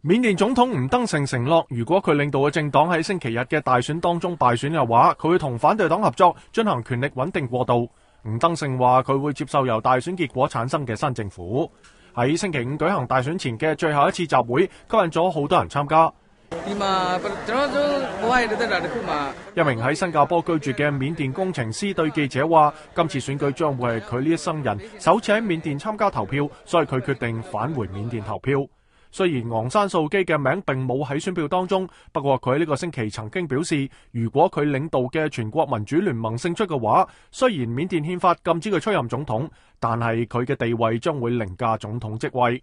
緬甸總統吳登盛承諾，如果佢領導嘅政黨喺星期日嘅大選當中敗選嘅話，佢會同反對黨合作進行權力穩定過渡。吳登盛話佢會接受由大選結果產生嘅新政府。喺星期五舉行大選前嘅最後一次集會，吸引咗好多人參加。一名喺新加坡居住嘅緬甸工程師對記者話，今次選舉將會係佢呢一生人首次喺緬甸參加投票，所以佢決定返回緬甸投票。雖然昂山素基嘅名並冇喺選票當中，不過佢呢個星期曾經表示，如果佢領導嘅全國民主聯盟勝出嘅話，雖然緬甸憲法禁止佢出任總統，但係佢嘅地位將會凌駕總統職位。